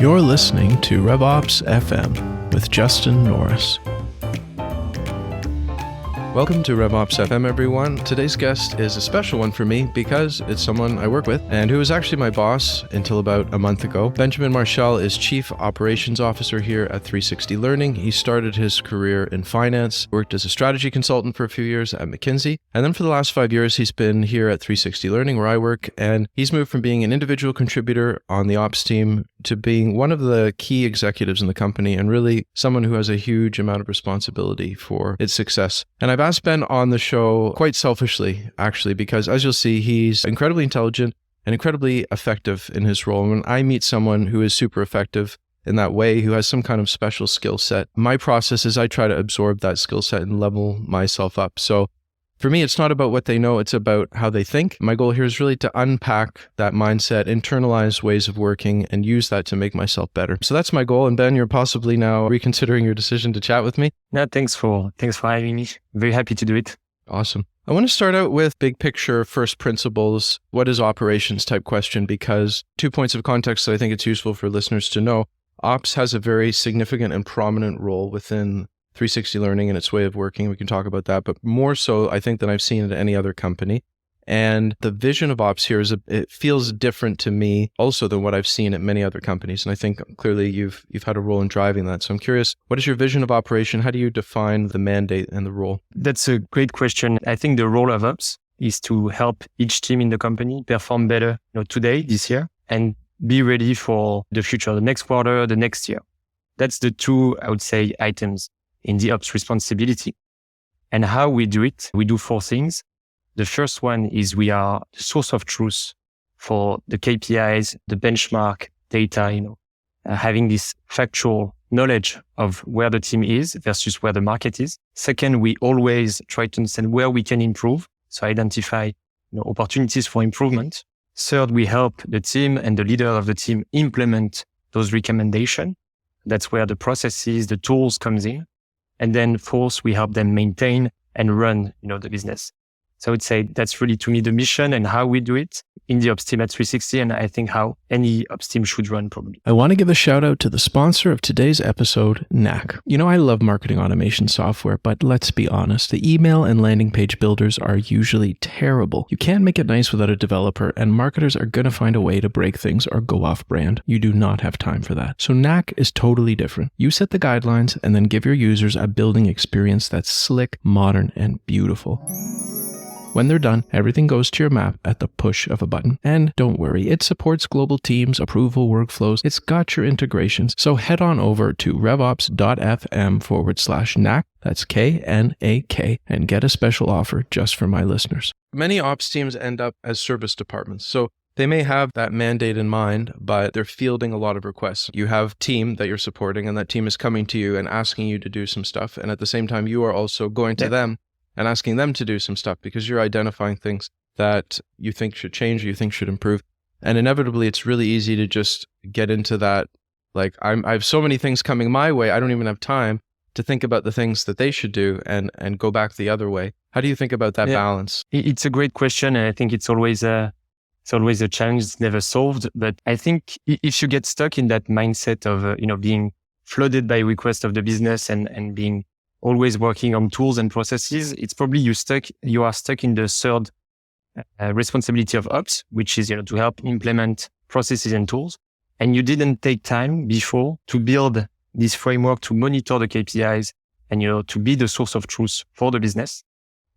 You're listening to RevOps FM with Justin Norris. Welcome to RevOps FM, everyone. Today's guest is a special one for me because it's someone I work with and who was actually my boss until about a month ago. Benjamin Marchal is Chief Operations Officer here at 360 Learning. He started his career in finance, worked as a strategy consultant for a few years at McKinsey, and then for the last 5 years, he's been here at 360 Learning where I work, and he's moved from being an individual contributor on the ops team to being one of the key executives in the company and really someone who has a huge amount of responsibility for its success. And I've asked Ben on the show quite selfishly, actually, because as you'll see, he's incredibly intelligent and incredibly effective in his role. And when I meet someone who is super effective in that way, who has some kind of special skill set, my process is I try to absorb that skill set and level myself up. So for me, it's not about what they know, it's about how they think. My goal here is really to unpack that mindset, internalize ways of working, and use that to make myself better. So that's my goal. And Ben, you're possibly now reconsidering your decision to chat with me. No, thanks for having me. Very happy to do it. Awesome. I want to start out with big picture, first principles. What is operations type question? Because 2 points of context that I think it's useful for listeners to know. Ops has a very significant and prominent role within 360 Learning and its way of working. We can talk about that, but more so, I think, than I've seen at any other company. And the vision of ops here it feels different to me also than what I've seen at many other companies. And I think clearly you've had a role in driving that. So I'm curious, what is your vision of operation? How do you define the mandate and the role? That's a great question. I think the role of ops is to help each team in the company perform better, today, this year, and be ready for the future, the next quarter, the next year. That's the two, I would say, items in the ops responsibility. And how we do it, we do 4 things. The first one is we are the source of truth for the KPIs, the benchmark data, having this factual knowledge of where the team is versus where the market is. Second, we always try to understand where we can improve. So identify opportunities for improvement. Third, we help the team and the leader of the team implement those recommendations. That's where the processes, the tools comes in. And then fourth, we help them maintain and run, the business. So I would say that's really, to me, the mission and how we do it in the ops team at 360, and I think how any ops team should run probably. I want to give a shout out to the sponsor of today's episode, Knack. I love marketing automation software, but let's be honest, the email and landing page builders are usually terrible. You can't make it nice without a developer, and marketers are going to find a way to break things or go off brand. You do not have time for that. So Knack is totally different. You set the guidelines and then give your users a building experience that's slick, modern, and beautiful. When they're done, everything goes to your map at the push of a button. And don't worry, it supports global teams, approval workflows. It's got your integrations. So head on over to revops.fm/knack, that's KNAK, and get a special offer just for my listeners. Many ops teams end up as service departments. So they may have that mandate in mind, but they're fielding a lot of requests. You have a team that you're supporting, and that team is coming to you and asking you to do some stuff. And at the same time, you are also going to them and asking them to do some stuff because you're identifying things that you think should change or you think should improve. And inevitably, it's really easy to just get into that, like, I have so many things coming my way, I don't even have time to think about the things that they should do and go back the other way. How do you think about that balance? It's a great question, and I think it's always a challenge. It's never solved. But I think if you get stuck in that mindset of, being flooded by requests of the business and being always working on tools and processes, it's probably you are stuck in the third responsibility of ops, which is, to help implement processes and tools. And you didn't take time before to build this framework to monitor the KPIs and, to be the source of truth for the business.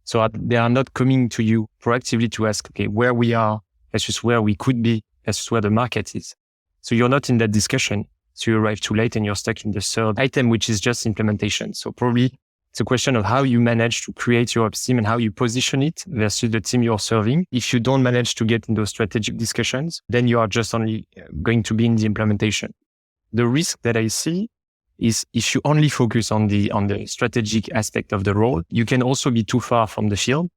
So they are not coming to you proactively to ask, okay, where we are versus where we could be versus where the market is. So you're not in that discussion. So you arrive too late and you're stuck in the third item, which is just implementation. So probably it's a question of how you manage to create your ops team and how you position it versus the team you're serving. If you don't manage to get in those strategic discussions, then you are just only going to be in the implementation. The risk that I see is if you only focus on the strategic aspect of the role, you can also be too far from the field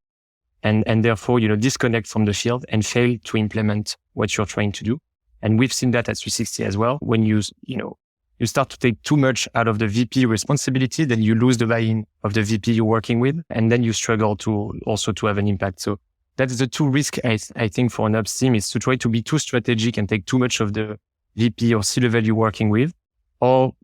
and therefore, disconnect from the field and fail to implement what you're trying to do. And we've seen that at 360 as well. When you you start to take too much out of the VP responsibility, then you lose the buy-in of the VP you're working with, and then you struggle to have an impact. So that's the two risks I think for an ops team, is to try to be too strategic and take too much of the VP or C-level you're working with, or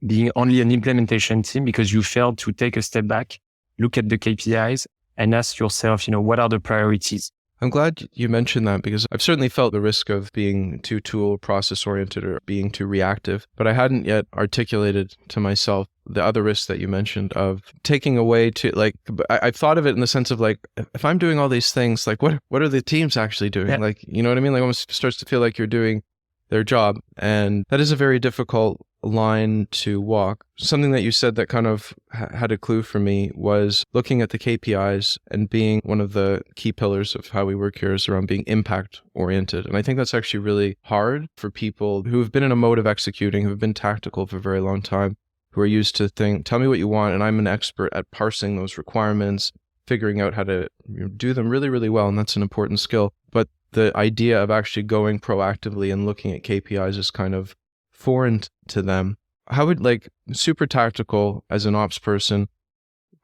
being only an implementation team because you failed to take a step back, look at the KPIs, and ask yourself, what are the priorities? I'm glad you mentioned that, because I've certainly felt the risk of being too tool process oriented or being too reactive, but I hadn't yet articulated to myself the other risks that you mentioned of taking away to, like, I've thought of it in the sense of, like, if I'm doing all these things, like what are the teams actually doing? Yeah. Like, you know what I mean? Like, almost starts to feel like you're doing their job. And that is a very difficult line to walk. Something that you said that kind of had a clue for me was looking at the KPIs, and being one of the key pillars of how we work here is around being impact oriented. And I think that's actually really hard for people who have been in a mode of executing, who have been tactical for a very long time, who are used to tell me what you want, and I'm an expert at parsing those requirements, figuring out how to do them really, really well. And that's an important skill. But the idea of actually going proactively and looking at KPIs is kind of foreign to them. How would, like, super tactical as an ops person,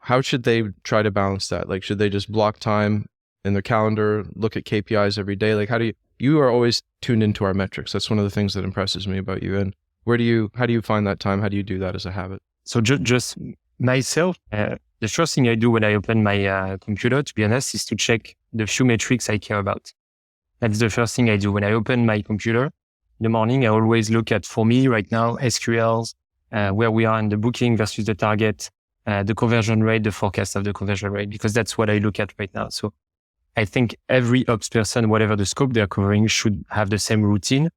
how should they try to balance that? Like, should they just block time in their calendar, look at KPIs every day? Like, you are always tuned into our metrics. That's one of the things that impresses me about you. And how do you find that time? How do you do that as a habit? So just myself, the first thing I do when I open my computer, to be honest, is to check the few metrics I care about. That's the first thing I do. When I open my computer in the morning, I always look at, for me right now, SQLs, where we are in the booking versus the target, the conversion rate, the forecast of the conversion rate, because that's what I look at right now. So I think every ops person, whatever the scope they're covering, should have the same routine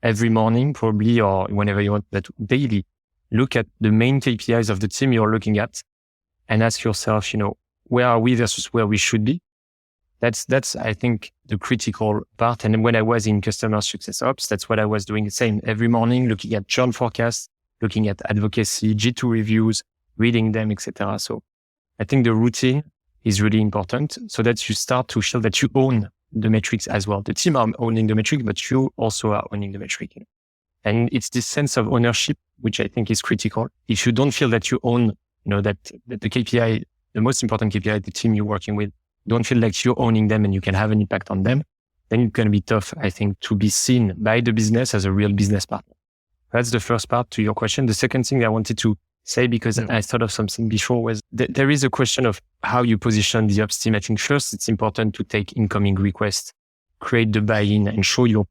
every morning, probably, or whenever you want, but daily. Look at the main KPIs of the team you're looking at and ask yourself, where are we versus where we should be? That's I think the critical part. And when I was in customer success ops, that's what I was doing the same every morning, looking at churn forecasts, looking at advocacy, G2 reviews, reading them, etc. So I think the routine is really important, so that you start to feel that you own the metrics as well. The team are owning the metric, but you also are owning the metric. And it's this sense of ownership, which I think is critical. If you don't feel that you own, that the KPI, the most important KPI, the team you're working with, don't feel like you're owning them and you can have an impact on them, then it's going to be tough, I think, to be seen by the business as a real business partner. That's the first part to your question. The second thing I wanted to say, because I thought of something before, was there is a question of how you position the ops team. I think first it's important to take incoming requests, create the buy-in, and show you're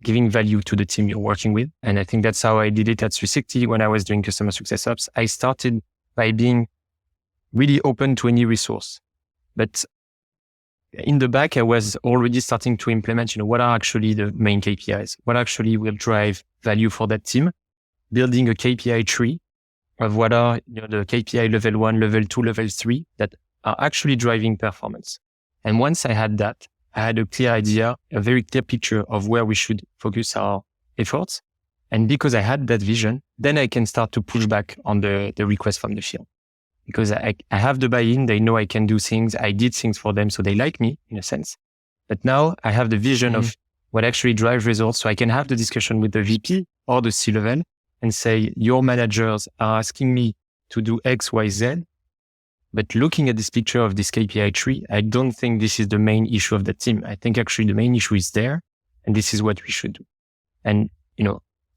giving value to the team you're working with. And I think that's how I did it at 360 when I was doing customer success ops. I started by being really open to any resource. But in the back, I was already starting to implement, what are actually the main KPIs? What actually will drive value for that team? Building a KPI tree of what are the KPI level 1, level 2, level 3 that are actually driving performance. And once I had that, I had a clear idea, a very clear picture of where we should focus our efforts. And because I had that vision, then I can start to push back on the request from the field. Because I have the buy-in, they know I can do things. I did things for them, so they like me in a sense. But now I have the vision of what actually drives results. So I can have the discussion with the VP or the C-level and say, your managers are asking me to do X, Y, Z. But looking at this picture of this KPI tree, I don't think this is the main issue of the team. I think actually the main issue is there, and this is what we should do. And,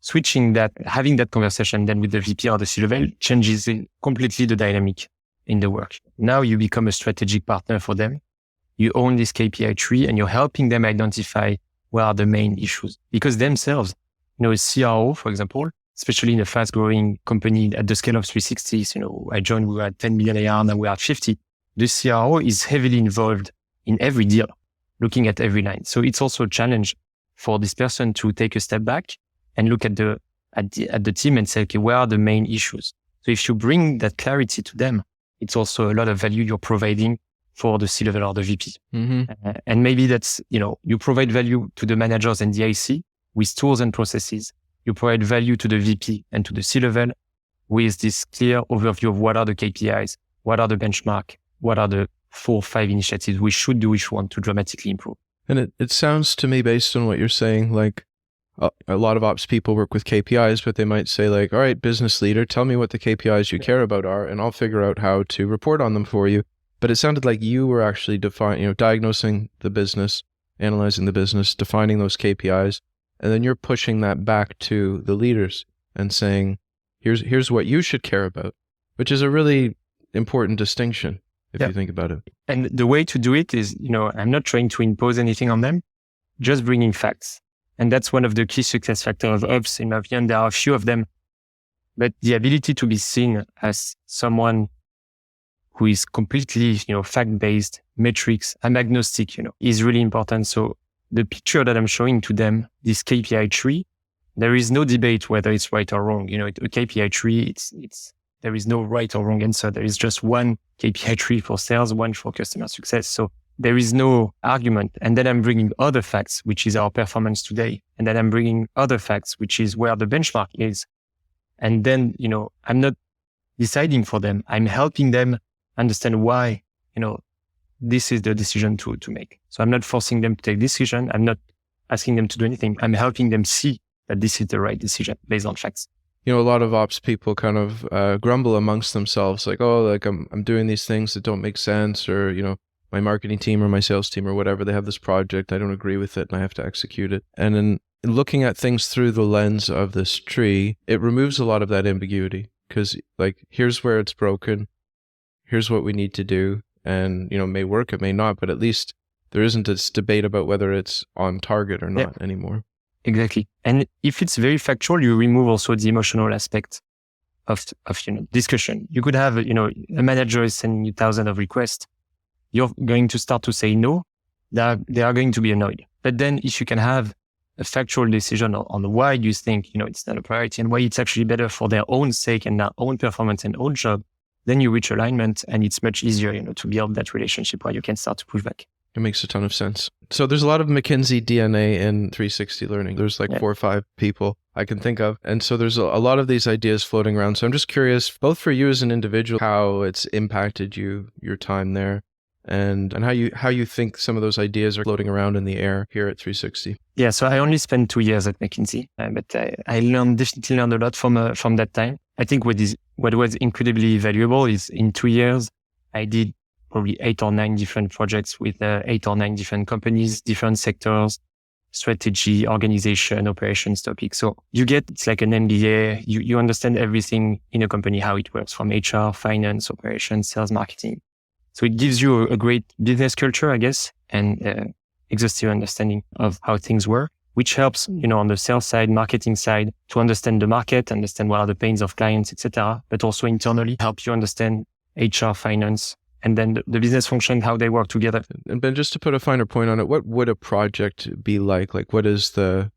switching that, having that conversation then with the VP or the C-level changes completely the dynamic in the work. Now you become a strategic partner for them. You own this KPI tree and you're helping them identify what are the main issues. Because themselves, a CRO, for example, especially in a fast growing company at the scale of 360, I joined, we were at 10 million AR, now we're at 50. The CRO is heavily involved in every deal, looking at every line. So it's also a challenge for this person to take a step back and look at the team and say, okay, where are the main issues? So if you bring that clarity to them, it's also a lot of value you're providing for the C-level or the VP. And maybe that's, you provide value to the managers and the IC with tools and processes. You provide value to the VP and to the C-level with this clear overview of what are the KPIs, what are the benchmark, what are the 4 or 5 initiatives we should do if we want to dramatically improve. And it sounds to me, based on what you're saying, like a lot of ops people work with KPIs, but they might say like, all right, business leader, tell me what the KPIs you care about are, and I'll figure out how to report on them for you. But it sounded like you were actually diagnosing the business, analyzing the business, defining those KPIs, and then you're pushing that back to the leaders and saying, here's what you should care about, which is a really important distinction if you think about it. And the way to do it is, I'm not trying to impose anything on them, just bringing facts. And that's one of the key success factors of ops, in my opinion. There are a few of them, but the ability to be seen as someone who is completely, fact-based, metrics, I'm agnostic, is really important. So the picture that I'm showing to them, this KPI tree, there is no debate whether it's right or wrong. A KPI tree, there is no right or wrong answer. There is just one KPI tree for sales, one for customer success. So there is no argument. And then I'm bringing other facts, which is our performance today. And then I'm bringing other facts, which is where the benchmark is. And then, I'm not deciding for them. I'm helping them understand why, this is the decision to make. So I'm not forcing them to take decision. I'm not asking them to do anything. I'm helping them see that this is the right decision based on facts. A lot of ops people kind of grumble amongst themselves, like, oh, like I'm doing these things that don't make sense, or, my marketing team or my sales team or whatever, they have this project, I don't agree with it and I have to execute it. And in looking at things through the lens of this tree, it removes a lot of that ambiguity, because like, here's where it's broken, here's what we need to do, and, it may work, it may not, but at least there isn't this debate about whether it's on target or not anymore. Exactly. And if it's very factual, you remove also the emotional aspect of discussion. You could have, a manager is sending you thousands of requests. You're going to start to say no. They are going to be annoyed. But then if you can have a factual decision on why you think, it's not a priority and why it's actually better for their own sake and their own performance and own job, then you reach alignment, and it's much easier, to build that relationship where you can start to push back. It makes a ton of sense. So there's a lot of McKinsey DNA in 360 learning. There's like 4 or 5 people I can think of. And so there's a lot of these ideas floating around. So I'm just curious, both for you as an individual, how it's impacted you, your time there, and how you think some of those ideas are floating around in the air here at 360. Yeah, so I only spent 2 years at McKinsey, but I definitely learned a lot from that time. I think what was incredibly valuable is in 2 years, I did probably 8 or 9 different projects with 8 or 9 different companies, different sectors, strategy, organization, operations topics. So it's like an MBA. You understand everything in a company, how it works, from HR, finance, operations, sales, marketing. So it gives you a great business culture, I guess, and exhaustive understanding of how things work, which helps, on the sales side, marketing side, to understand the market, understand what are the pains of clients, etc. But also internally help you understand HR, finance, and then the business function, how they work together. And Ben, just to put a finer point on it, what would a project be like? Like, what is the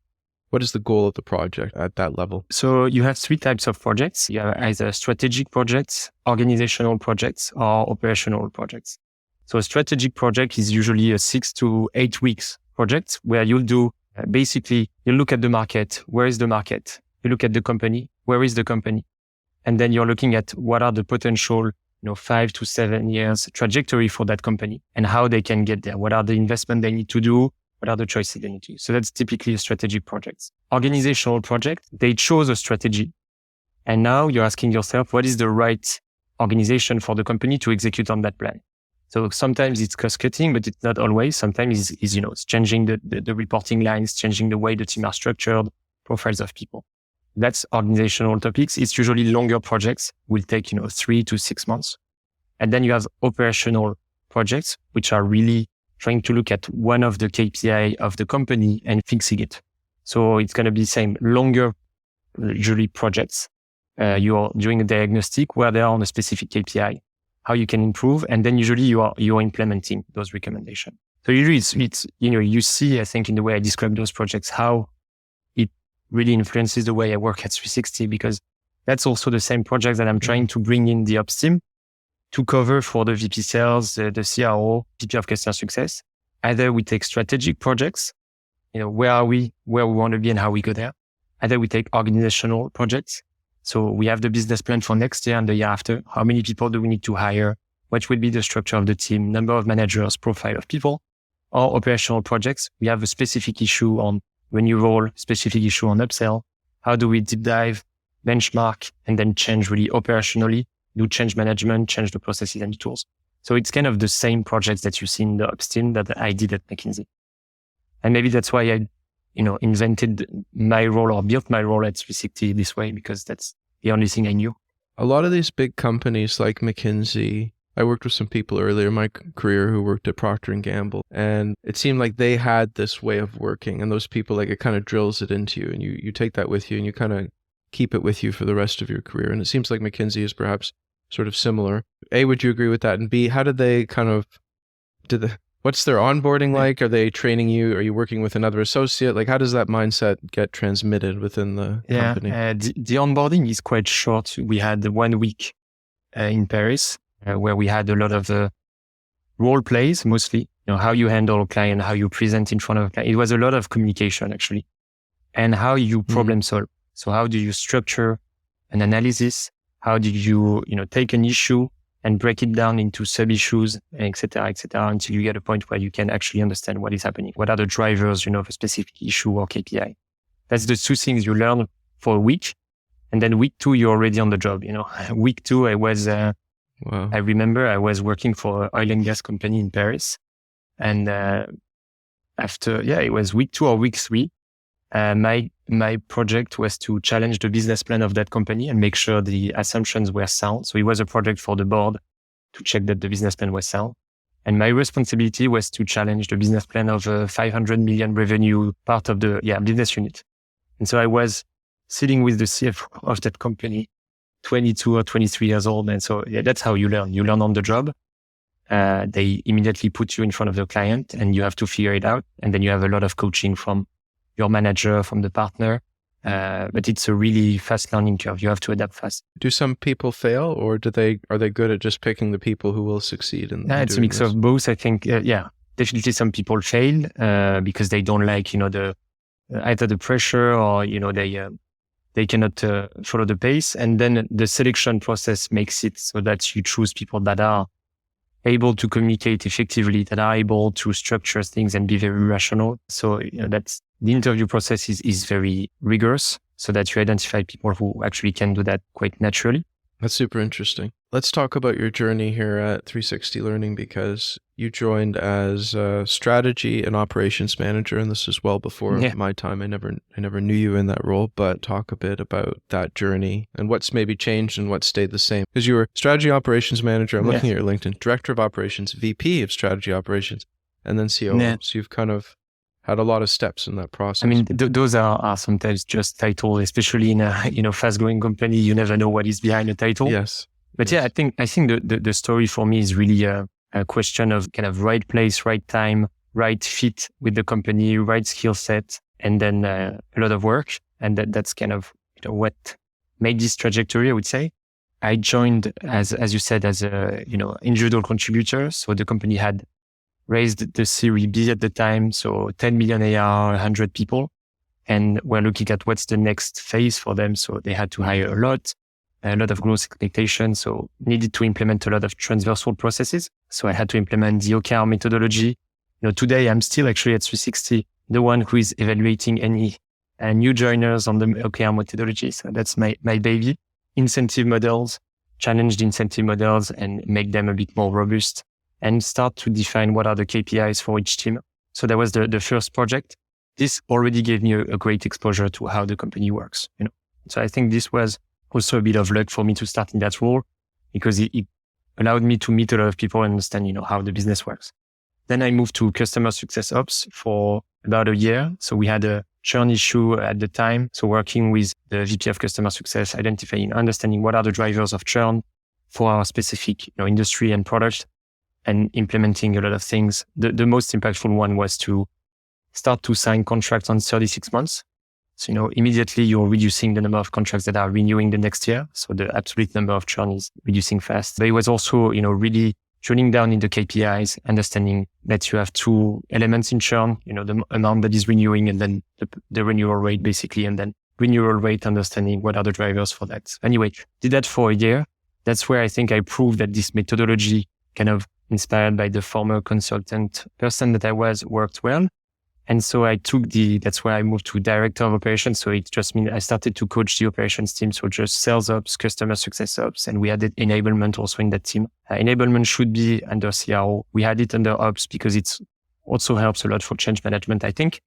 goal of the project at that level? So you have 3 types of projects. You have either strategic projects, organizational projects, or operational projects. So a strategic project is usually a 6 to 8 weeks project where you'll do basically, you look at the market. Where is the market? You look at the company. Where is the company? And then you're looking at what are the potential 5 to 7 years trajectory for that company and how they can get there. What are the investment they need to do? What are the choices they need to do? So that's typically a strategic project. Organizational project, they chose a strategy. And now you're asking yourself, what is the right organization for the company to execute on that plan? So sometimes it's cost cutting, but it's not always. Sometimes it's changing the reporting lines, changing the way the team are structured, profiles of people. That's organizational topics. It's usually longer projects, will take, 3 to 6 months. And then you have operational projects, which are really trying to look at one of the KPI of the company and fixing it. So it's going to be same longer, usually projects. You're doing a diagnostic where they are on a specific KPI, how you can improve. And then usually you're implementing those recommendations. So usually it's you see, I think, in the way I describe those projects, how it really influences the way I work at 360, because that's also the same project that I'm trying to bring in the ops team to cover for the VP sales, the CRO, VP of customer success. Either we take strategic projects, where are we, where we want to be and how we go there. Either we take organizational projects. So we have the business plan for next year and the year after. How many people do we need to hire? What will be the structure of the team, number of managers, profile of people? Or operational projects. We have a specific issue on renewal, specific issue on upsell? How do we deep dive, benchmark, and then change really operationally, do change management, change the processes and the tools? So it's kind of the same projects that you see in the ops team that I did at McKinsey. And maybe that's why I, invented my role or built my role at 360 this way, because that's the only thing I knew. A lot of these big companies like McKinsey, I worked with some people earlier in my career who worked at Procter & Gamble, and it seemed like they had this way of working, and those people, like, it kind of drills it into you, and you take that with you and you kind of keep it with you for the rest of your career. And it seems like McKinsey is perhaps sort of similar. A, would you agree with that? And B, how did they what's their onboarding like? Are they training you? Are you working with another associate? Like, how does that mindset get transmitted within the company? The onboarding is quite short. We had 1 week in Paris where we had a lot of role plays, mostly, how you handle a client, how you present in front of a client. It was a lot of communication, actually, and how you problem solve. So how do you structure an analysis? How do you, take an issue and break it down into sub-issues, et cetera, until you get a point where you can actually understand what is happening. What are the drivers, of a specific issue or KPI? That's the two things you learn for a week. And then week 2, you're already on the job. Week 2, I was, I remember I was working for an oil and gas company in Paris. And after, it was week 2 or week 3. My project was to challenge the business plan of that company and make sure the assumptions were sound. So it was a project for the board to check that the business plan was sound. And my responsibility was to challenge the business plan of a 500 million revenue part of the business unit. And so I was sitting with the CFO of that company, 22 or 23 years old. And so that's how you learn. You learn on the job. They immediately put you in front of the client and you have to figure it out. And then you have a lot of coaching from your manager, from the partner. But it's a really fast learning curve. You have to adapt fast. Do some people fail, or are they good at just picking the people who will succeed? It's a mix of both. I think, definitely some people fail because they don't like, either the pressure or, they cannot follow the pace. And then the selection process makes it so that you choose people that are able to communicate effectively, that are able to structure things and be very rational. So, that's the interview process is very rigorous so that you identify people who actually can do that quite naturally. That's super interesting. Let's talk about your journey here at 360 Learning, because you joined as a strategy and operations manager, and this is well before my time. I never knew you in that role, but talk a bit about that journey and what's maybe changed and what stayed the same. Because you were strategy operations manager. I'm looking at your LinkedIn, director of operations, VP of strategy operations, and then COO. Yeah. So you've kind of had a lot of steps in that process. I mean, those are sometimes just titles, especially in a fast-growing company. You never know what is behind a title. Yes. But I think the story for me is really a question of kind of right place, right time, right fit with the company, right skill set, and then a lot of work. And that's kind of what made this trajectory, I would say. I joined as you said, as a individual contributor. So the company had raised the Series B at the time, so 10 million AR, 100 people. And we're looking at what's the next phase for them. So they had to hire a lot of growth expectations. So needed to implement a lot of transversal processes. So I had to implement the OKR methodology. Today I'm still actually at 360, the one who is evaluating any new joiners on the OKR methodology. So that's my baby. Incentive models, challenge the incentive models and make them a bit more robust, and start to define what are the KPIs for each team. So that was the first project. This already gave me a great exposure to how the company works. So I think this was also a bit of luck for me to start in that role, because it allowed me to meet a lot of people and understand, how the business works. Then I moved to customer success ops for about a year. So we had a churn issue at the time. So working with the VP of customer success, identifying, understanding what are the drivers of churn for our specific industry and product, and implementing a lot of things. The most impactful one was to start to sign contracts on 36 months. So, immediately you're reducing the number of contracts that are renewing the next year. So the absolute number of churn is reducing fast. But it was also, really drilling down in the KPIs, understanding that you have two elements in churn, the amount that is renewing and then the renewal rate basically, and then renewal rate, understanding what are the drivers for that. Anyway, did that for a year. That's where I think I proved that this methodology, kind of inspired by the former consultant person that I was, worked well. And so that's where I moved to director of operations. So it just means I started to coach the operations team. So just sales ops, customer success ops, and we added enablement also in that team. Enablement should be under CRO. We had it under ops because it also helps a lot for change management, I think.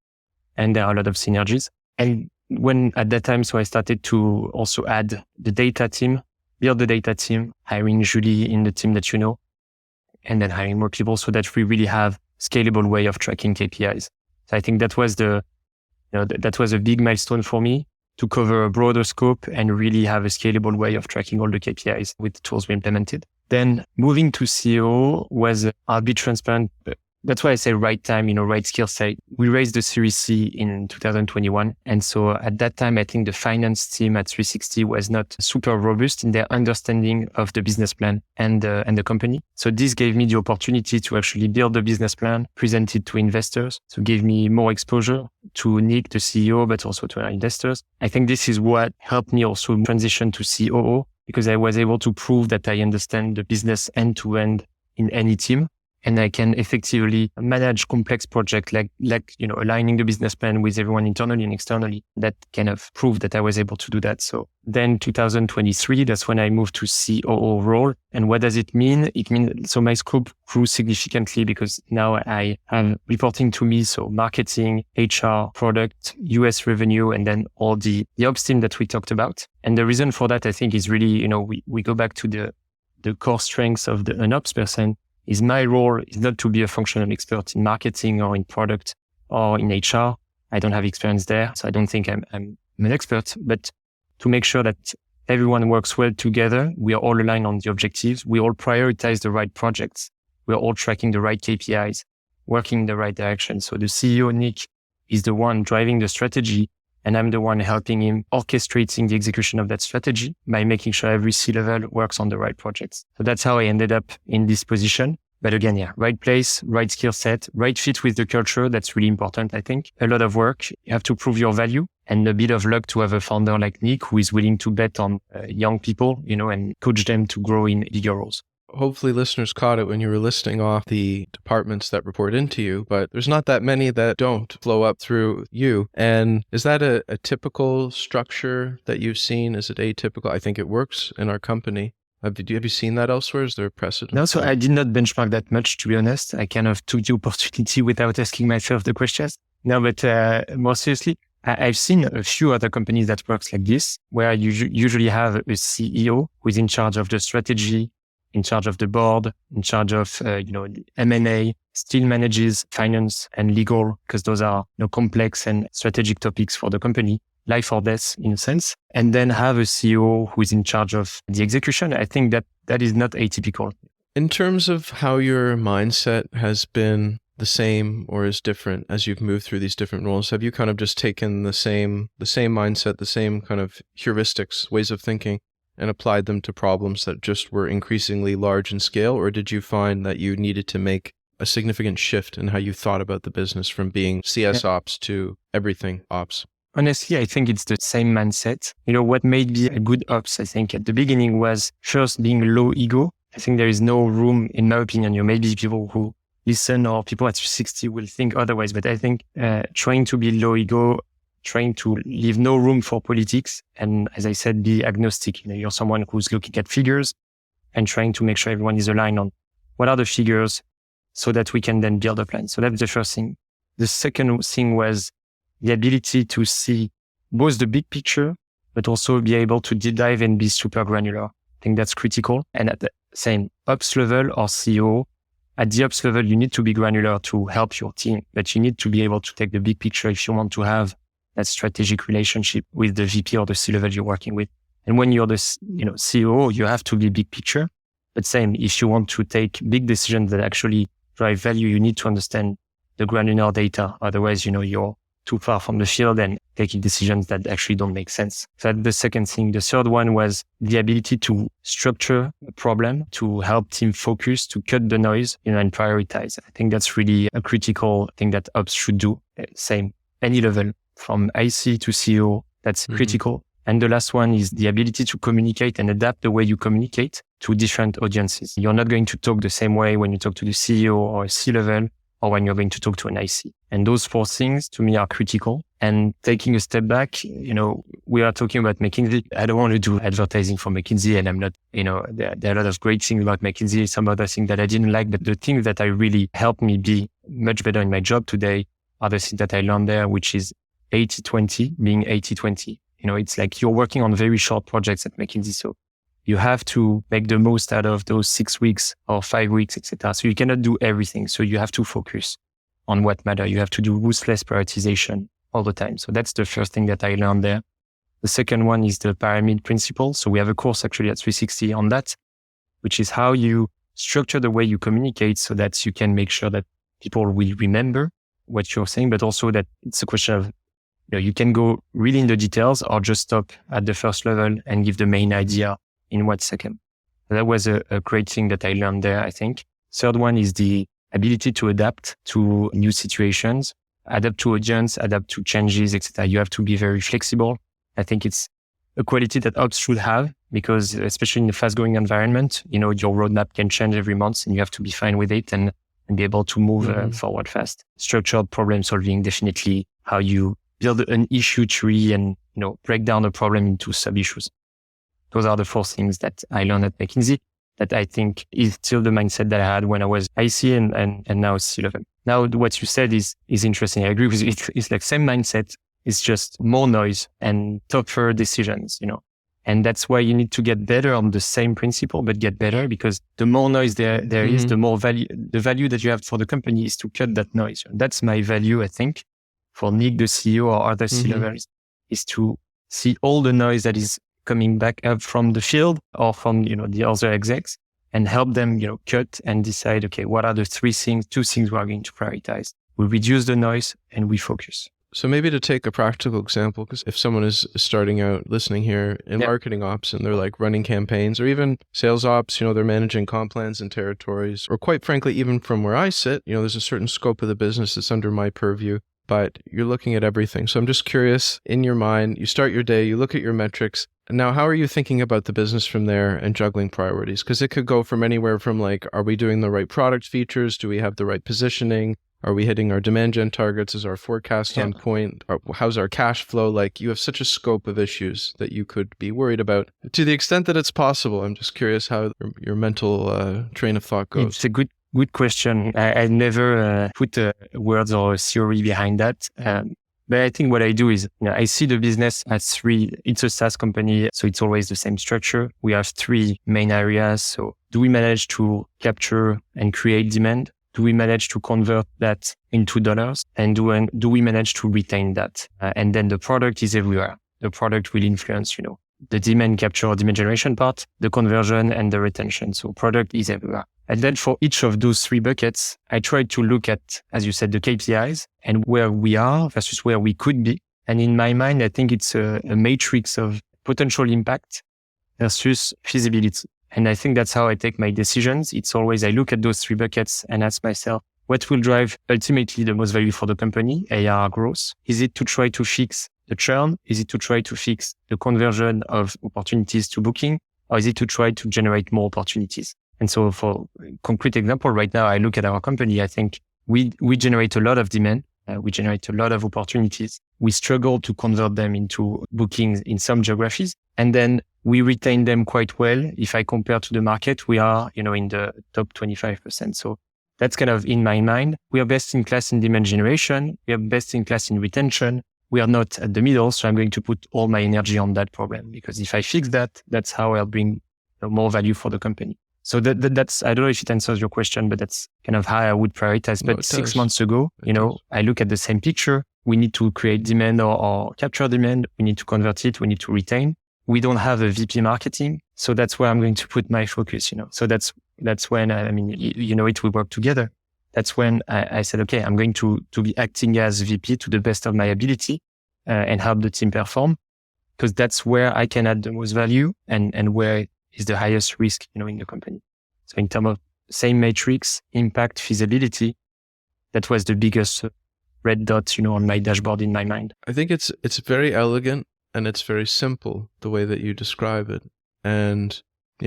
And there are a lot of synergies. And at that time, so I started to also add the data team, build the data team, hiring Julie in the team that you know, and then hiring more people so that we really have scalable way of tracking KPIs. So I think that was that was a big milestone for me to cover a broader scope and really have a scalable way of tracking all the KPIs with the tools we implemented. Then moving to COO was, I'll be transparent, that's why I say right time, right skill set. We raised the Series C in 2021. And so at that time, I think the finance team at 360 was not super robust in their understanding of the business plan and the company. So this gave me the opportunity to actually build the business plan, present it to investors. So gave me more exposure to Nick, the CEO, but also to our investors. I think this is what helped me also transition to COO because I was able to prove that I understand the business end to end in any team. And I can effectively manage complex projects like aligning the business plan with everyone internally and externally. That kind of proved that I was able to do that. So then 2023, that's when I moved to COO role. And what does it mean? It means, so my scope grew significantly because now I have reporting to me. So marketing, HR, product, US revenue, and then all the ops team that we talked about. And the reason for that, I think is really, we go back to the core strengths of an ops person. Is my role is not to be a functional expert in marketing or in product or in HR. I don't have experience there, so I don't think I'm an expert, but to make sure that everyone works well together, we are all aligned on the objectives, we all prioritize the right projects, we are all tracking the right KPIs, working in the right direction. So the CEO, Nick, is the one driving the strategy, and I'm the one helping him orchestrating the execution of that strategy by making sure every C-level works on the right projects. So that's how I ended up in this position. But again, right place, right skill set, right fit with the culture. That's really important, I think. A lot of work. You have to prove your value and a bit of luck to have a founder like Nick who is willing to bet on young people, and coach them to grow in bigger roles. Hopefully listeners caught it when you were listing off the departments that report into you, but there's not that many that don't flow up through you. And is that a typical structure that you've seen? Is it atypical? I think it works in our company. Have you seen that elsewhere? Is there a precedent? No, so I did not benchmark that much, to be honest. I kind of took the opportunity without asking myself the questions. No, but more seriously, I've seen a few other companies that works like this, where you usually have a CEO who is in charge of the strategy, in charge of the board, in charge of, M&A, still manages finance and legal, because those are complex and strategic topics for the company, life or death in a sense, and then have a CEO who is in charge of the execution. I think that is not atypical. In terms of how your mindset has been the same or is different as you've moved through these different roles, have you kind of just taken the same mindset, the same kind of heuristics, ways of thinking, and applied them to problems that just were increasingly large in scale? Or did you find that you needed to make a significant shift in how you thought about the business from being CS ops to everything ops? Honestly, I think it's the same mindset. What made me a good ops, I think at the beginning was first being low ego. I think there is no room, in my opinion, maybe people who listen or people at 360 will think otherwise, but I think trying to be low ego, trying to leave no room for politics. And as I said, be agnostic. You're someone who's looking at figures and trying to make sure everyone is aligned on what are the figures so that we can then build a plan. So that's the first thing. The second thing was the ability to see both the big picture, but also be able to deep dive and be super granular. I think that's critical. And at the same ops level or CEO, at the ops level, you need to be granular to help your team, but you need to be able to take the big picture if you want to have that strategic relationship with the VP or the C-level you're working with. And when you're the COO, you have to be big picture. But same, if you want to take big decisions that actually drive value, you need to understand the granular data. Otherwise, you're too far from the field and taking decisions that actually don't make sense. So that's the second thing. The third one was the ability to structure a problem, to help team focus, to cut the noise, and prioritize. I think that's really a critical thing that ops should do. Same, any level from IC to CEO, that's critical. And the last one is the ability to communicate and adapt the way you communicate to different audiences. You're not going to talk the same way when you talk to the CEO or a C-level or when you're going to talk to an IC. And those four things to me are critical. And taking a step back, we are talking about McKinsey. I don't want to do advertising for McKinsey, and I'm not, there are a lot of great things about McKinsey, some other things that I didn't like, but the things that I really helped me be much better in my job today are the things that I learned there, which is 80-20, being 80-20. It's like you're working on very short projects at McKinsey. So you have to make the most out of those 6 weeks or 5 weeks, etc. So you cannot do everything. So you have to focus on what matters. You have to do ruthless prioritization all the time. So that's the first thing that I learned there. The second one is the pyramid principle. So we have a course actually at 360 on that, which is how you structure the way you communicate so that you can make sure that people will remember what you're saying, but also that it's a question of, you can go really in the details or just stop at the first level and give the main idea in 1 second. That was a great thing that I learned there, I think. Third one is the ability to adapt to new situations, adapt to audience, adapt to changes, etc. You have to be very flexible. I think it's a quality that ops should have because especially in a fast-growing environment, your roadmap can change every month and you have to be fine with it and be able to move forward fast. Structured problem solving, definitely how you build an issue tree and, break down a problem into sub-issues. Those are the 4 things that I learned at McKinsey that I think is still the mindset that I had when I was IC and now C-level. Now, what you said is interesting. I agree with you. It's like same mindset. It's just more noise and tougher decisions, And that's why you need to get better on the same principle, but get better because the more noise there is, the more value, the value that you have for the company is to cut that noise. That's my value, I think, for Nick, the CEO or other C-levels is to see all the noise that is coming back up from the field or from, the other execs and help them, cut and decide, okay, what are the 2 things we are going to prioritize? We reduce the noise and we focus. So maybe to take a practical example, because if someone is starting out listening here in marketing ops and they're like running campaigns or even sales ops, they're managing comp plans and territories, or quite frankly, even from where I sit, there's a certain scope of the business that's under my purview, but you're looking at everything. So I'm just curious, in your mind, you start your day, you look at your metrics. Now, how are you thinking about the business from there and juggling priorities? Because it could go from anywhere from like, are we doing the right product features? Do we have the right positioning? Are we hitting our demand gen targets? Is our forecast on point? How's our cash flow? Like you have such a scope of issues that you could be worried about to the extent that it's possible. I'm just curious how your mental train of thought goes. It's a good question. I never put words or a theory behind that. But I think what I do is, I see the business as 3, it's a SaaS company. So it's always the same structure. We have 3 main areas. So do we manage to capture and create demand? Do we manage to convert that into dollars? And do we manage to retain that? And then the product is everywhere. The product will influence, the demand capture or demand generation part, the conversion and the retention. So product is everywhere. And then for each of those 3 buckets, I try to look at, as you said, the KPIs and where we are versus where we could be. And in my mind, I think it's a matrix of potential impact versus feasibility. And I think that's how I take my decisions. It's always, I look at those 3 buckets and ask myself, what will drive ultimately the most value for the company, ARR growth? Is it to try to fix the churn? Is it to try to fix the conversion of opportunities to booking? Or is it to try to generate more opportunities? And so for concrete example, right now, I look at our company, I think we generate a lot of demand. We generate a lot of opportunities. We struggle to convert them into bookings in some geographies. And then we retain them quite well. If I compare to the market, we are, in the top 25%. So that's kind of in my mind. We are best in class in demand generation. We are best in class in retention. We are not at the middle. So I'm going to put all my energy on that problem because if I fix that, that's how I'll bring more value for the company. So that's, I don't know if it answers your question, but that's kind of how I would prioritize. But 6 months ago, I look at the same picture. We need to create demand or capture demand. We need to convert it. We need to retain. We don't have a VP marketing. So that's where I'm going to put my focus, So that's when, we work together. That's when I said, okay, I'm going to be acting as VP to the best of my ability and help the team perform because that's where I can add the most value and where is the highest risk, in the company. So in terms of same matrix, impact, feasibility, that was the biggest red dot, on my dashboard in my mind. I think it's very elegant and it's very simple the way that you describe it. And,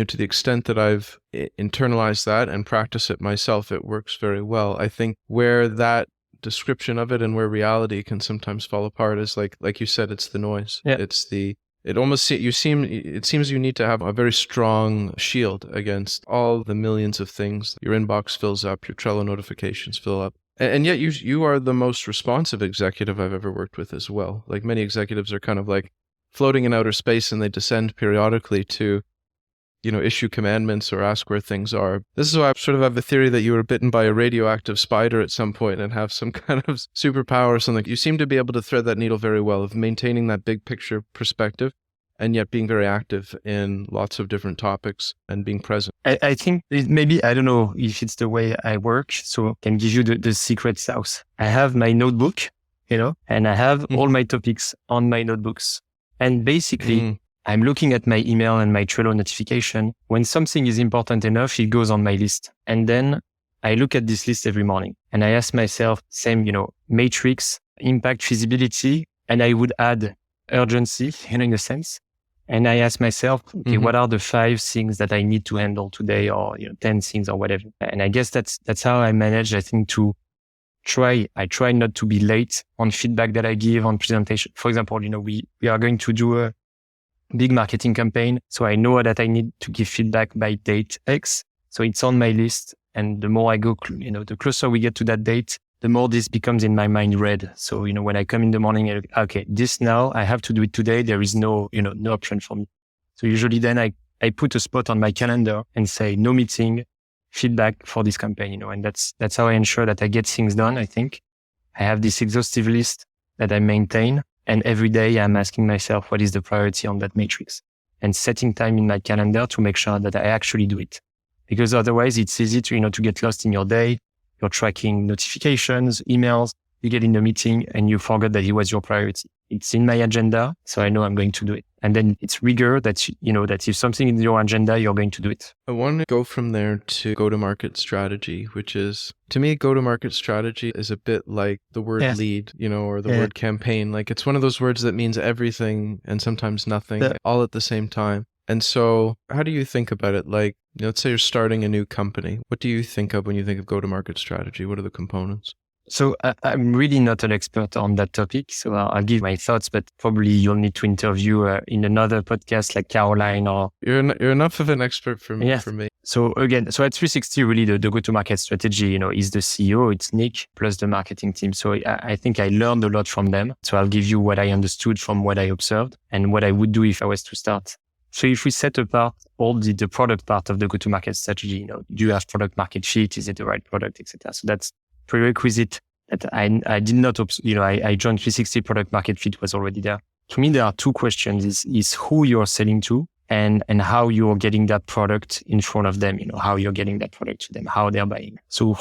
to the extent that I've internalized that and practice it myself, it works very well. I think where that description of it and where reality can sometimes fall apart is like you said, it's the noise. Yeah. It seems you need to have a very strong shield against all the millions of things. Your inbox fills up, your Trello notifications fill up. And yet you are the most responsive executive I've ever worked with as well. Like many executives are kind of like floating in outer space and they descend periodically to, issue commandments or ask where things are. This is why I sort of have the theory that you were bitten by a radioactive spider at some point and have some kind of superpower or something. You seem to be able to thread that needle very well of maintaining that big picture perspective and yet being very active in lots of different topics and being present. I think maybe, I don't know if it's the way I work, so I can give you the secret sauce. I have my notebook, and I have all my topics on my notebooks. And basically, I'm looking at my email and my Trello notification. When something is important enough, it goes on my list. And then I look at this list every morning and I ask myself, same, matrix, impact, feasibility, and I would add urgency, in a sense. And I ask myself, okay, what are the 5 things that I need to handle today, or 10 things or whatever. And I guess that's how I manage, I think, I try not to be late on feedback that I give on presentation. For example, we are going to do a big marketing campaign. So I know that I need to give feedback by date X. So it's on my list. And the more I go, the closer we get to that date, the more this becomes in my mind red. So, when I come in the morning, okay, this now I have to do it today. There is no option for me. So usually then I put a spot on my calendar and say no meeting, feedback for this campaign, and that's how I ensure that I get things done. I think I have this exhaustive list that I maintain. And every day I'm asking myself, what is the priority on that matrix, and setting time in my calendar to make sure that I actually do it. Because otherwise it's easy to get lost in your day. You're tracking notifications, emails, you get in the meeting and you forget that it was your priority. It's in my agenda, so I know I'm going to do it. And then it's rigor that, that if something in your agenda, you're going to do it. I want to go from there to go-to-market strategy, which is, to me, go-to-market strategy is a bit like the word lead, or the word campaign. Like it's one of those words that means everything and sometimes nothing all at the same time. And so how do you think about it? Like, let's say you're starting a new company. What do you think of when you think of go-to-market strategy? What are the components? So I'm really not an expert on that topic. So I'll give my thoughts, but probably you'll need to interview in another podcast like Caroline or... You're enough of an expert for me. So again, at 360, really the go-to-market strategy, is the CEO, it's Nick, plus the marketing team. So I think I learned a lot from them. So I'll give you what I understood from what I observed and what I would do if I was to start. So if we set apart all the product part of the go-to-market strategy, do you have product market fit? Is it the right product, etc.? So that's prerequisite that I did not, I joined 360, product market fit was already there. To me, there are 2 questions is who you're selling to and how you're getting that product in front of them, how you're getting that product to them, how they're buying. So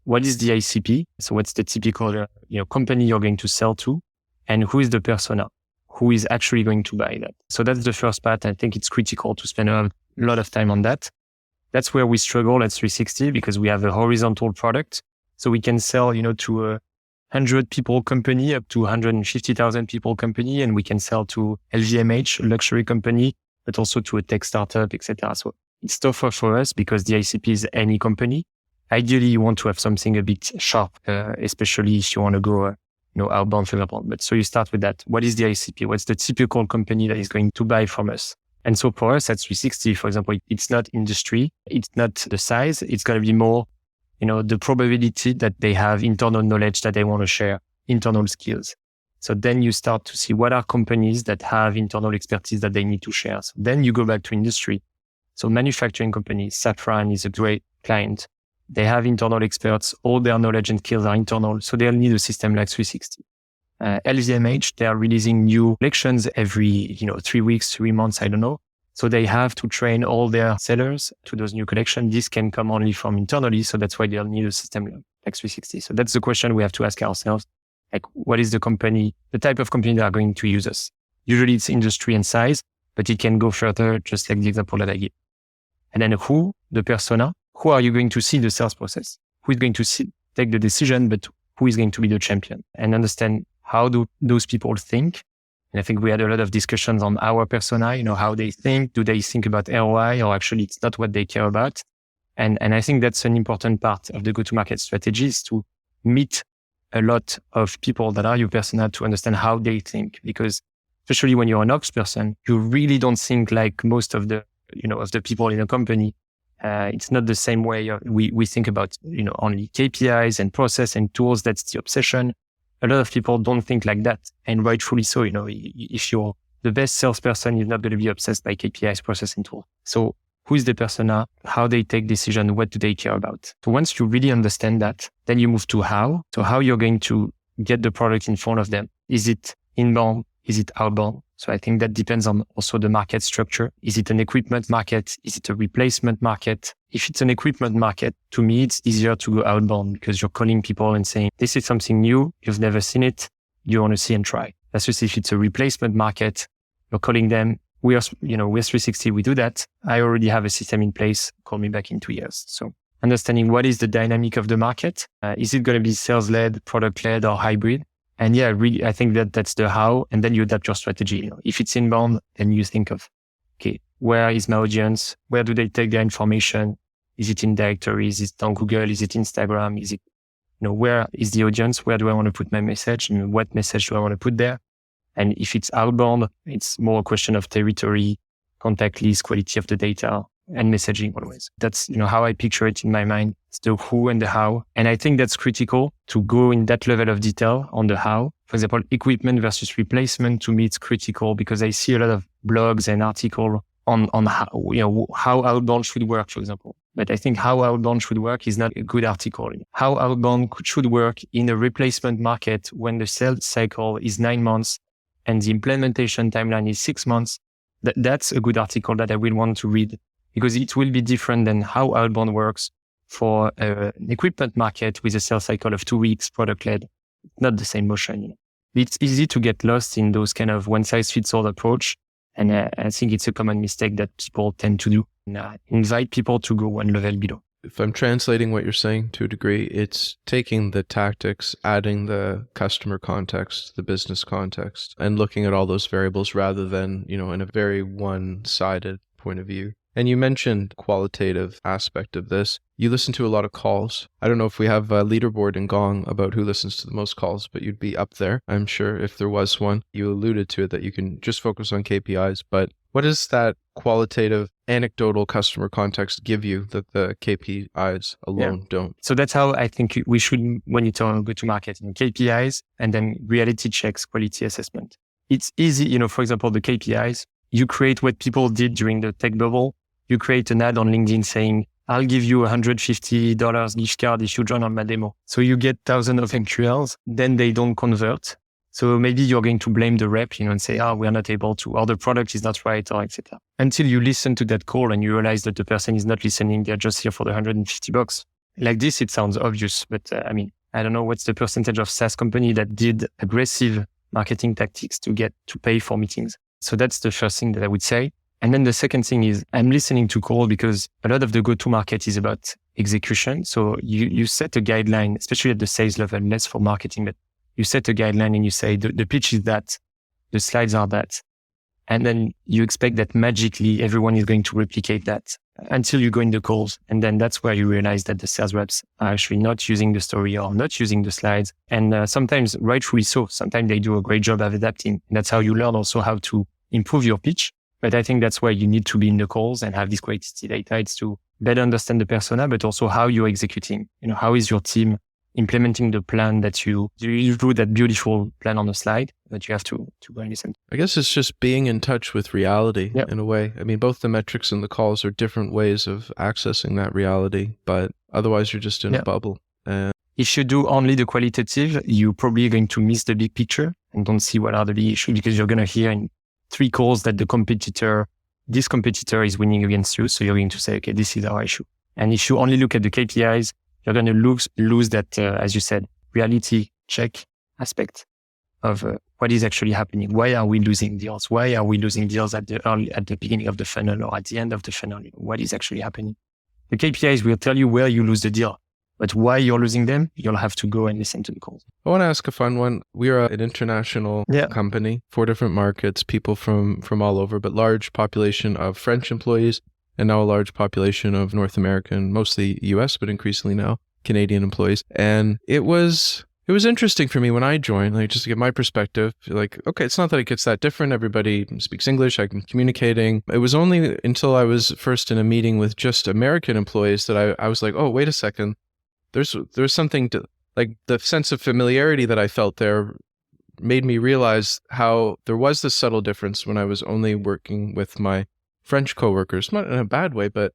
what is the ICP? So what's the typical, company you're going to sell to, and who is the persona? Who is actually going to buy that? So that's the first part. I think it's critical to spend a lot of time on that. That's where we struggle at 360 because we have a horizontal product. So we can sell, to a 100 people company up to 150,000 people company, and we can sell to LVMH, a luxury company, but also to a tech startup, etc. So it's tougher for us because the ICP is any company. Ideally, you want to have something a bit sharp, especially if you want to go, outbound, for example. But so you start with that. What is the ICP? What's the typical company that is going to buy from us? And so for us at 360, for example, it's not industry, it's not the size, it's going to be more the probability that they have internal knowledge that they want to share, internal skills. So then you start to see what are companies that have internal expertise that they need to share. So then you go back to industry. So manufacturing companies, Safran is a great client. They have internal experts. All their knowledge and skills are internal. So they'll need a system like 360. LVMH, they are releasing new collections every, 3 weeks, 3 months, I don't know. So they have to train all their sellers to those new collections. This can come only from internally. So that's why they'll need a system like 360. So that's the question we have to ask ourselves. Like, what is the type of company that are going to use us? Usually it's industry and size, but it can go further, just like the example that I give. And then the persona, who are you going to see the sales process? Who is going to take the decision, but who is going to be the champion? And understand how do those people think And I think we had a lot of discussions on our persona, how they think. Do they think about ROI, or actually it's not what they care about? And I think that's an important part of the go-to-market strategy, is to meet a lot of people that are your persona to understand how they think. Because especially when you're an ops person, you really don't think like most of the people in a company. It's not the same way we think about, only KPIs and process and tools. That's the obsession. A lot of people don't think like that, and rightfully so. If you're the best salesperson, you're not going to be obsessed by KPIs, process, and tool. So who is the persona? How they take decisions? What do they care about? So once you really understand that, then you move to how. So how you're going to get the product in front of them. Is it inbound? Is it outbound? So I think that depends on also the market structure. Is it an equipment market? Is it a replacement market? If it's an equipment market, to me, it's easier to go outbound because you're calling people and saying, this is something new. You've never seen it. You want to see and try. That's just if it's a replacement market, you're calling them. We're 360. We do that. I already have a system in place. Call me back in 2 years. So understanding what is the dynamic of the market. Is it going to be sales-led, product-led, or hybrid? And yeah, really, I think that's the how, and then you adapt your strategy. If it's inbound, then you think of, okay, where is my audience? Where do they take their information? Is it in directories? Is it on Google? Is it Instagram? Is it, where is the audience? Where do I want to put my message? And what message do I want to put there? And if it's outbound, it's more a question of territory, contact list, quality of the data, and messaging always. That's, how I picture it in my mind. It's the who and the how. And I think that's critical to go in that level of detail on the how. For example, equipment versus replacement, to me, it's critical because I see a lot of blogs and articles on how outbound should work, for example. But I think how outbound should work is not a good article. How outbound should work in a replacement market when the sales cycle is 9 months and the implementation timeline is 6 months. That's a good article that I will want to read, because it will be different than how outbound works for an equipment market with a sales cycle of 2 weeks, product-led. Not the same motion. It's easy to get lost in those kind of one-size-fits-all approach. And I think it's a common mistake that people tend to do. And, invite people to go one level below. If I'm translating what you're saying to a degree, it's taking the tactics, adding the customer context, the business context, and looking at all those variables rather than, in a very one-sided point of view. And you mentioned qualitative aspect of this. You listen to a lot of calls. I don't know if we have a leaderboard in Gong about who listens to the most calls, but you'd be up there, I'm sure, if there was one. You alluded to it that you can just focus on KPIs, but what does that qualitative, anecdotal customer context give you that the KPIs alone don't? So that's how I think we should, when you talk go to market, KPIs and then reality checks, quality assessment. It's easy, for example, the KPIs, you create what people did during the tech bubble. You create an ad on LinkedIn saying, I'll give you $150 gift card if you join on my demo. So you get thousands of MQLs, then they don't convert. So maybe you're going to blame the rep, and say, we are not able to, or the product is not right, or etc. Until you listen to that call and you realize that the person is not listening, they're just here for the $150. Like this, it sounds obvious, but I don't know what's the percentage of SaaS company that did aggressive marketing tactics to get to pay for meetings. So that's the first thing that I would say. And then the second thing is I'm listening to call because a lot of the go-to-market is about execution. So you set a guideline, especially at the sales level, less for marketing, but you set a guideline and you say the pitch is that, the slides are that. And then you expect that magically everyone is going to replicate that until you go in the calls. And then that's where you realize that the sales reps are actually not using the story or not using the slides. And sometimes rightfully so. Sometimes they do a great job of adapting. And that's how you learn also how to improve your pitch. But I think that's why you need to be in the calls and have this quality data. It's to better understand the persona, but also how you're executing. How is your team implementing the plan that you drew that beautiful plan on the slide that you have to go and listen to. I guess it's just being in touch with reality in a way. I mean, both the metrics and the calls are different ways of accessing that reality, but otherwise you're just in a bubble. If you do only the qualitative, you're probably going to miss the big picture and don't see what are the big issues because you're going to hear in 3 calls that this competitor is winning against you. So you're going to say, okay, this is our issue. And if you only look at the KPIs, you're going to lose that, as you said, reality check aspect of what is actually happening. Why are we losing deals? Why are we losing deals at the beginning of the funnel or at the end of the funnel? What is actually happening? The KPIs will tell you where you lose the deal. But why you're losing them, you'll have to go and listen to the calls. I want to ask a fun one. We are an international company, 4 different markets, people from all over, but large population of French employees and now a large population of North American, mostly US, but increasingly now Canadian employees. And it was interesting for me when I joined, like just to get my perspective, like, okay, it's not that it gets that different. Everybody speaks English. I'm communicating. It was only until I was first in a meeting with just American employees that I was like, oh, wait a second. There's something to, like, the sense of familiarity that I felt there made me realize how there was this subtle difference when I was only working with my French coworkers, not in a bad way, but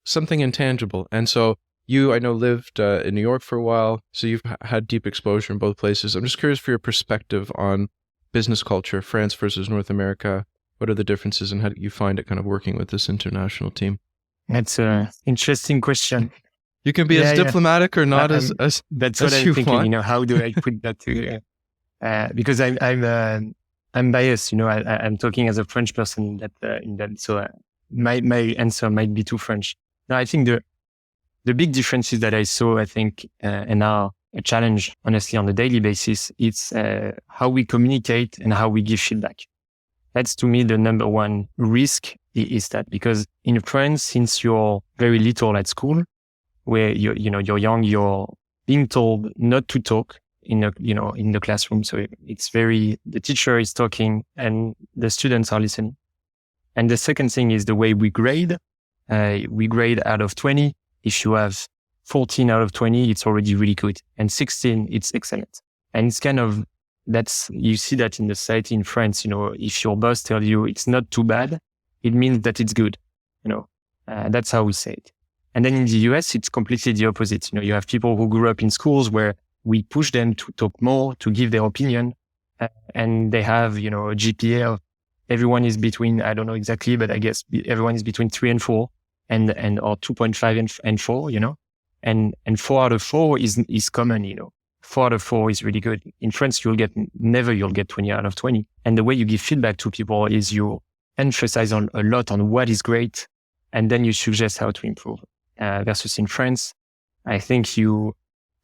something intangible. And so you, I know, lived in New York for a while, so you've had deep exposure in both places. I'm just curious for your perspective on business culture, France versus North America. What are the differences and how do you find it kind of working with this international team? That's an interesting question. You can be as diplomatic or not as that's as what you I'm thinking. want. You know, how do I put that together? Because I'm biased. You know, I'm talking as a French person in that. So my answer might be too French. No, I think the big differences that I saw, I think, and are a challenge, honestly, on a daily basis, it's how we communicate and how we give feedback. That's to me the number one risk is that, because in France, since you're very little at school, where you're young, you're being told not to talk in the classroom. So it's the teacher is talking and the students are listening. And the second thing is the way we grade. We grade out of 20. If you have 14 out of 20, it's already really good. And 16, it's excellent. And it's kind of, you see that in the society in France, you know, if your boss tells you it's not too bad, it means that it's good. You know, that's how we say it. And then in the US, it's completely the opposite. You know, you have people who grew up in schools where we push them to talk more, to give their opinion. And they have, you know, a GPA of everyone is between, I don't know exactly, but I guess everyone is between 3 and 4 and or 2.5 and 4, you know, and 4 out of 4 is common, you know. 4 out of 4 is really good. In France, you'll get 20 out of 20. And the way you give feedback to people is you emphasize a lot on what is great, and then you suggest how to improve. Versus in France, I think you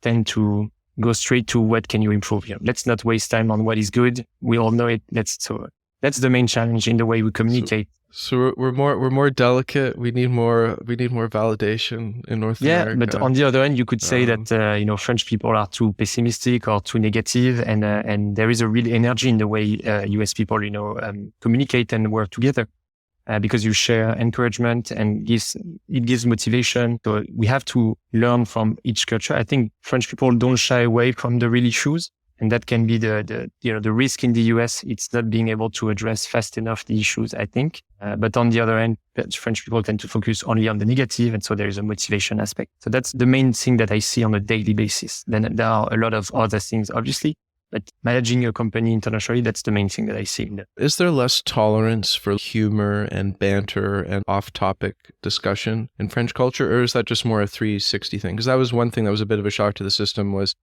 tend to go straight to what can you improve. You know, let's not waste time on what is good. We all know it. That's the main challenge in the way we communicate. So we're more delicate. We need more validation in North America. Yeah, but on the other hand, you could say that French people are too pessimistic or too negative, and there is a real energy in the way US people communicate and work together. Because you share encouragement and it gives motivation. So we have to learn from each culture. I think French people don't shy away from the real issues, and that can be the risk in the US. It's not being able to address fast enough the issues, I think. But on the other hand, French people tend to focus only on the negative, and so there is a motivation aspect. So that's the main thing that I see on a daily basis. Then there are a lot of other things, obviously. But managing a company internationally, that's the main thing that I see. Is there less tolerance for humor and banter and off-topic discussion in French culture, or is that just more a 360 thing? Because that was one thing that was a bit of a shock to the system, was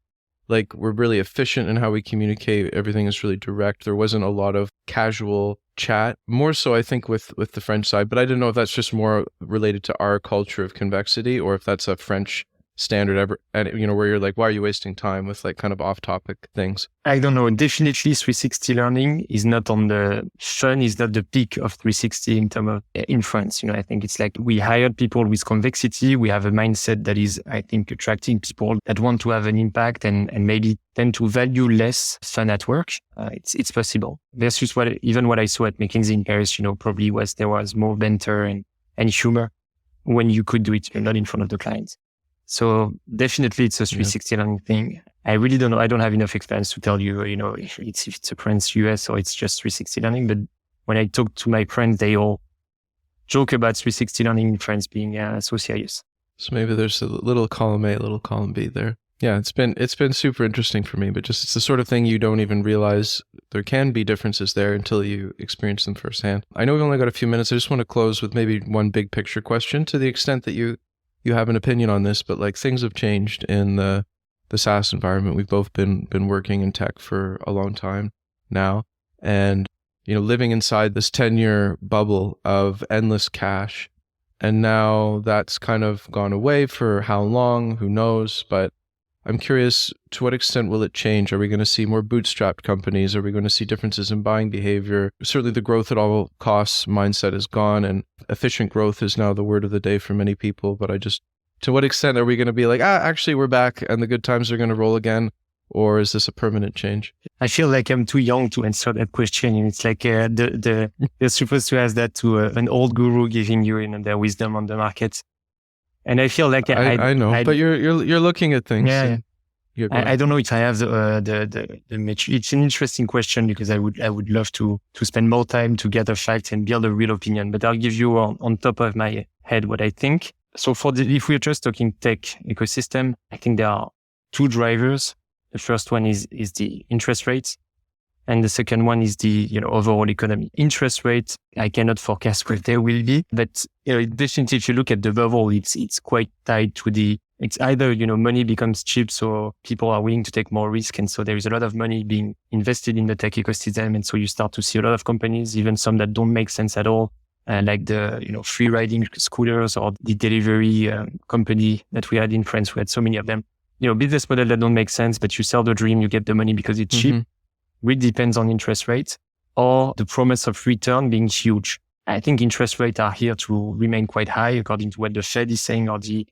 like, we're really efficient in how we communicate. Everything is really direct. There wasn't a lot of casual chat, more so I think with the French side, but I didn't know if that's just more related to our culture of convexity or if that's a French standard ever, and where you're like, why are you wasting time with like kind of off-topic things? I don't know. Definitely 360 learning is not on the fun, is not the peak of 360 in terms of in France. I think it's like we hired people with convexity. We have a mindset that is, I think, attracting people that want to have an impact and maybe tend to value less fun at work. It's possible. Versus what I saw at McKinsey in Paris, probably there was more banter and humor when you could do it, not in front of the clients. So definitely it's a 360 learning thing. I really don't know. I don't have enough experience to tell you, if it's a France, US, or it's just 360 learning. But when I talk to my friends, they all joke about 360 learning in France being so serious. So maybe there's a little column A, a little column B there. Yeah, it's been super interesting for me, but just it's the sort of thing you don't even realize there can be differences there until you experience them firsthand. I know we've only got a few minutes. I just want to close with maybe one big picture question, to the extent that you have an opinion on this, but like, things have changed in the SaaS environment. We've both been working in tech for a long time now, and living inside this 10-year bubble of endless cash And now that's kind of gone away. For how long, who knows? But I'm curious, to what extent will it change? Are we going to see more bootstrapped companies? Are we going to see differences in buying behavior? Certainly the growth at all costs mindset is gone, and efficient growth is now the word of the day for many people. But to what extent are we going to be like, actually we're back and the good times are going to roll again? Or is this a permanent change? I feel like I'm too young to answer that question. It's like you're supposed to ask that to an old guru giving you, their wisdom on the market. And I feel like I know, but you're looking at things. Yeah. I don't know if I have the metric. It's an interesting question because I would love to spend more time to gather facts and build a real opinion. But I'll give you on top of my head what I think. So if we're just talking tech ecosystem, I think there are two drivers. The first one is the interest rates, and the second one is the overall economy. Interest rates, I cannot forecast where they will be, but definitely if you look at the bubble, it's quite tied to it's either money becomes cheap, so people are willing to take more risk, and so there is a lot of money being invested in the tech ecosystem, and so you start to see a lot of companies, even some that don't make sense at all, like the free riding scooters or the delivery company that we had in France. We had so many of them. Business model that don't make sense, but you sell the dream, you get the money because it's cheap. Really depends on interest rates or the promise of return being huge. I think interest rates are here to remain quite high according to what the Fed is saying or the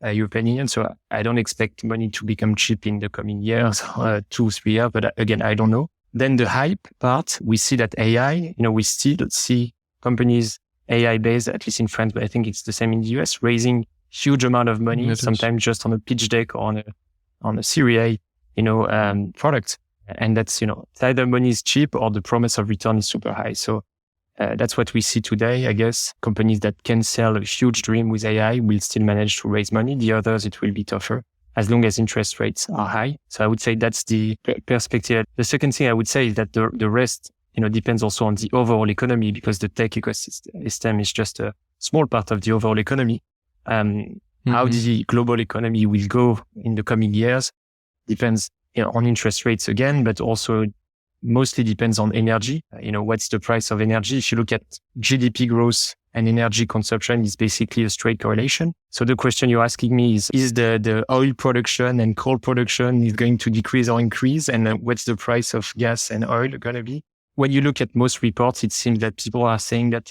European Union. So I don't expect money to become cheap in the coming years, 2-3 years. But again, I don't know. Then the hype part, we see that AI, we still see companies AI based, at least in France, but I think it's the same in the US, raising huge amount of money, sometimes just on a pitch deck or on a Series A, product. And that's, either money is cheap or the promise of return is super high. So that's what we see today. I guess companies that can sell a huge dream with AI will still manage to raise money. The others, it will be tougher as long as interest rates are high. So I would say that's the perspective. The second thing I would say is that the rest, depends also on the overall economy, because the tech ecosystem is just a small part of the overall economy. How the global economy will go in the coming years depends on interest rates again, but also mostly depends on energy. What's the price of energy? If you look at GDP growth and energy consumption, is basically a straight correlation. So the question you're asking me is the oil production and coal production is going to decrease or increase? And what's the price of gas and oil going to be? When you look at most reports, it seems that people are saying that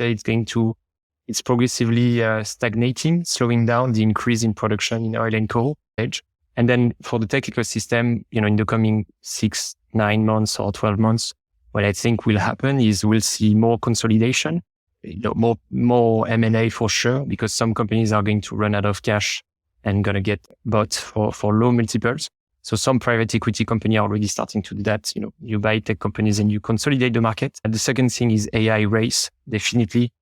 it's progressively stagnating, slowing down the increase in production in oil and coal. And then for the tech ecosystem, in the coming 6, 9 months or 12 months, what I think will happen is we'll see more consolidation, more M&A for sure, because some companies are going to run out of cash and going to get bought for low multiples. So some private equity company are already starting to do that. You buy tech companies and you consolidate the market. And the second thing is AI race. Definitely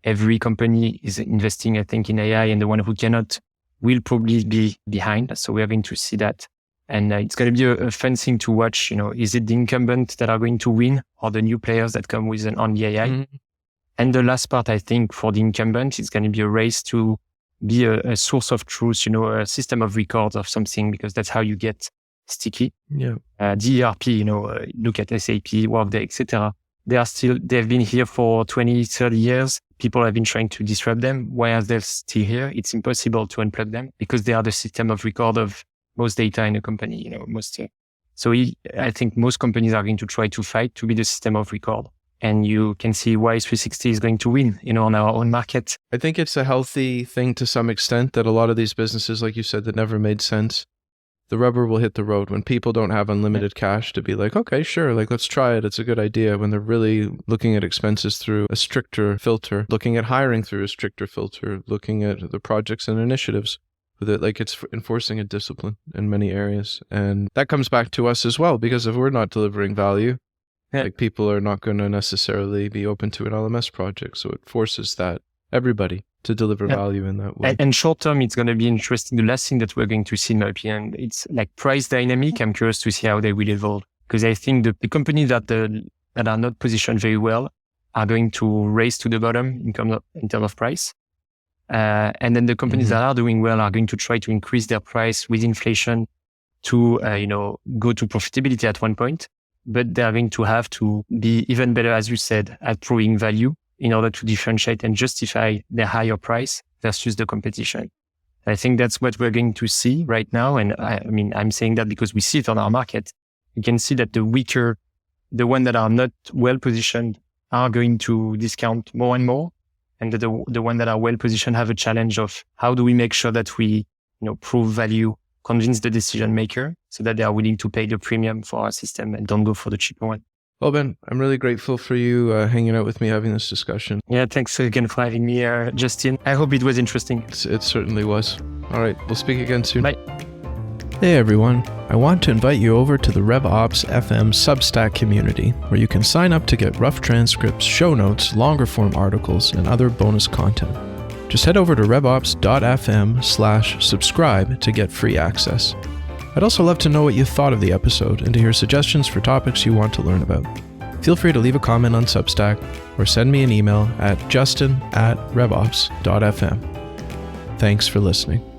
every company is investing, I think, in AI, and the one who cannot will probably be behind. So we are going to see that. And it's going to be a fun thing to watch. Is it the incumbent that are going to win or the new players that come with on the AI? And the last part, I think, for the incumbent, it's going to be a race to be a source of truth, a system of records of something, because that's how you get sticky. Yeah. The ERP, look at SAP, Workday, etc. They've been here for 20, 30 years. People have been trying to disrupt them. Why are they still here? It's impossible to unplug them because they are the system of record of most data in a company, So I think most companies are going to try to fight to be the system of record. And you can see why 360 is going to win, on our own market. I think it's a healthy thing to some extent that a lot of these businesses, like you said, that never made sense, the rubber will hit the road when people don't have unlimited cash to be like, okay, sure, let's try it. It's a good idea. When they're really looking at expenses through a stricter filter, looking at hiring through a stricter filter, looking at the projects and initiatives with it, it's enforcing a discipline in many areas. And that comes back to us as well, because if we're not delivering value, people are not going to necessarily be open to an LMS project. So it forces everybody to deliver value in that way. And short term, it's going to be interesting. The last thing that we're going to see, in my opinion, it's like price dynamic. I'm curious to see how they will evolve, because I think the companies that are not positioned very well are going to race to the bottom in terms of price. And then the companies that are doing well are going to try to increase their price with inflation to, go to profitability at one point. But they're going to have to be even better, as you said, at proving value in order to differentiate and justify their higher price versus the competition. I think that's what we're going to see right now. And I'm saying that because we see it on our market. You can see that the weaker, the ones that are not well positioned are going to discount more and more. And the ones that are well positioned have a challenge of how do we make sure that we, prove value, convince the decision maker so that they are willing to pay the premium for our system and don't go for the cheaper one. Well, Ben, I'm really grateful for you hanging out with me, having this discussion. Yeah, thanks again for having me, Justin. I hope it was interesting. It certainly was. All right, we'll speak again soon. Bye. Hey everyone, I want to invite you over to the RevOps FM Substack community, where you can sign up to get rough transcripts, show notes, longer form articles, and other bonus content. Just head over to revops.fm/subscribe to get free access. I'd also love to know what you thought of the episode and to hear suggestions for topics you want to learn about. Feel free to leave a comment on Substack or send me an email at justin@revops.fm. Thanks for listening.